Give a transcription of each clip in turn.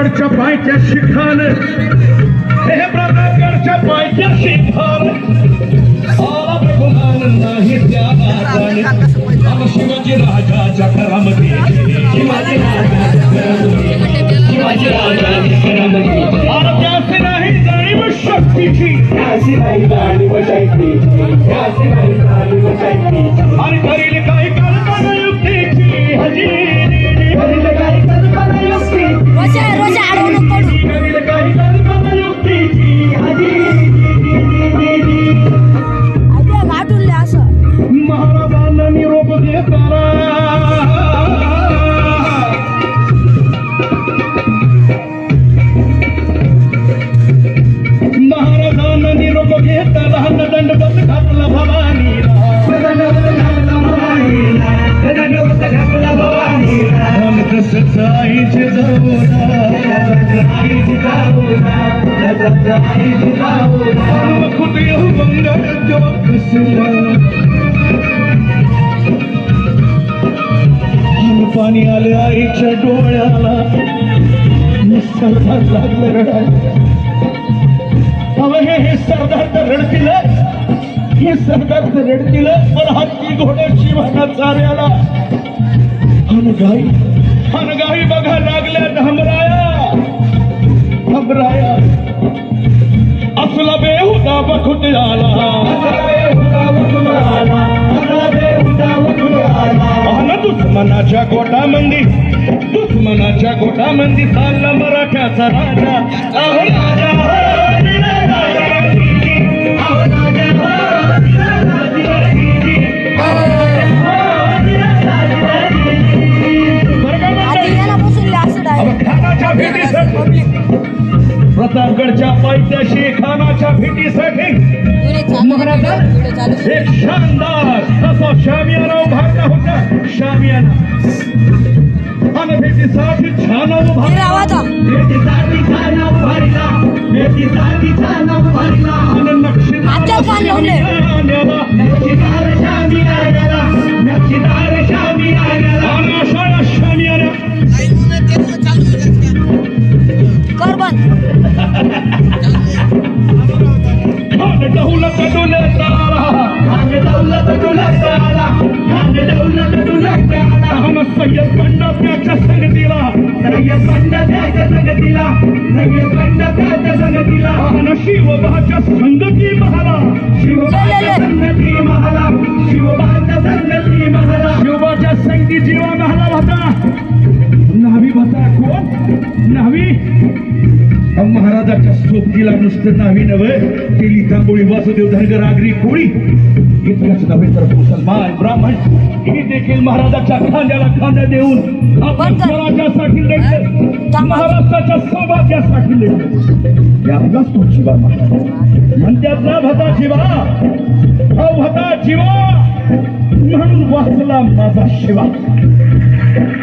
प्रतापगडच्या पायथ्याशी खान हे प्रतापगडच्या पायथ्याशी खान आला प्रभुमान नाही त्याला जाणे आला शिवाजी राजाच्या करामध्ये शिवाजी राजाच्या करामध्ये आला त्यासी नाही जाणीव शक्तीची त्यासी नाही जाणीव शक्तीची त्यासी नाही जाणीव शक्तीची आणि करील काही कल्पना युक्तीची हजी करील काही कल्पना युक्ती रोजा आडवून पडू करील काही कल्पना युक्तीची हजी गाठून असं महाराजांना निरोप देताना महाराजांना निरोप घेताना दंडवत घातला भवानीला तसंच आईचे खुद येऊ बंगाल पाणी आलं आईच्या डोळ्याला सरदार लागलं रडायला हे सरदार तर रडतील हे सरदार तर रडतील पण हत्ती घोड्या शिवाना चाऱ्याला अनगाई बघा लागल्या धमराया असला बेहुदा बखुट आला दुश्मनाच्या गोटामंदी चालला मराठ्याचा राजा प्रतापगडच्या पायथ्याशी खानाच्या भेटीसाठी महाराज एक शानदार असा शामियाना उभारला होता शामियाना आणि भेटीसाठी छान उभारला आणि नक्षीदार शामियाना शिवबाच्या संगती महाला शिवबाच्या संगती जीवा महाला होता नावी होता कोण नावी महाराजाच्या सोबतीला नुसतं नावी नव्हे ते लितांबोळी वासुदेव धनगर आगरी कोळी इतकंच नव्हे तर मुसलमान ब्राह्मण ही देखील महाराजाच्या खांद्याला खांदा देऊन आपण स्वराज्यासाठी लढले महाराष्ट्राच्या सौभाग्यासाठी लढले हे आपलाच तो जीवा म्हणतात ना भता जीवा म्हणून वाचला माझा शिवा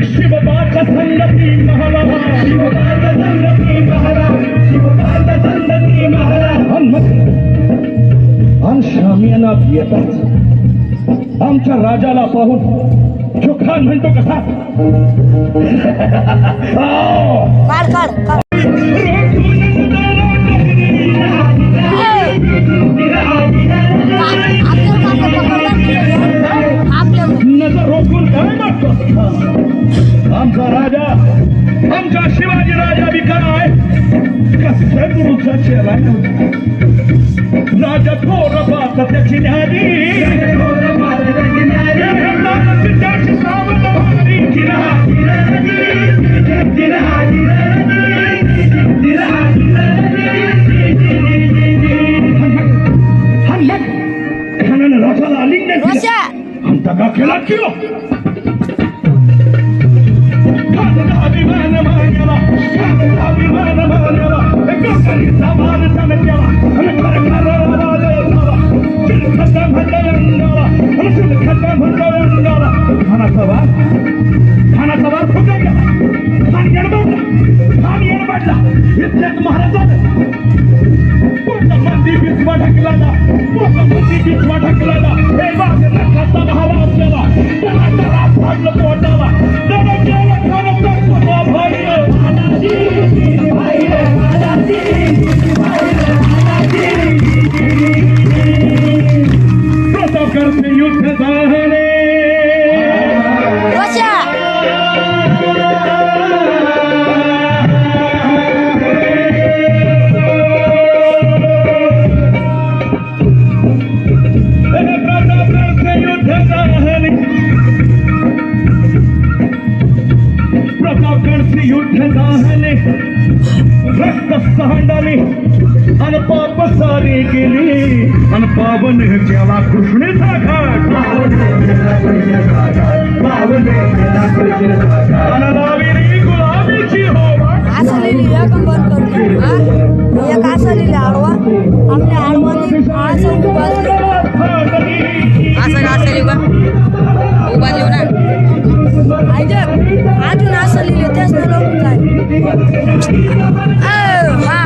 शिवबाच्या संगती महाला शिवबाच्या संगती महाला शिवबाच्या संगती महाला आणि शामियाना येतात आमच्या राजाला पाहून जो खान म्हणतो कसा नजर रोखून आमचा राजा आमचा शिवाजी राजा विकाय कसल्या गुरुचा चेला राजा थोर पाहत त्याची न्यारी राजाला आलिंगन आमचा का खेळा केला अभिमान मान्याला खानाचा वार फुटला खान येणबाडला इतक्यात महाराजाने मंदी बिस्वा ढकलाला हे बागेचा भावा आपल्याला त्याला फाडलं पोटाला भाई सांडाले आणि पाप सारे गेले आणि पावन केला कृष्णेचा घाट आणि लावेली गुलाबीची होवा असं लिहिली एक बंद करून हा एक असं लिहिले आडवा आपल्या आडवाने असं उभा असं का असेल का उभा लिहू ना अजून असं लिहिले तेच ना लोक काय हा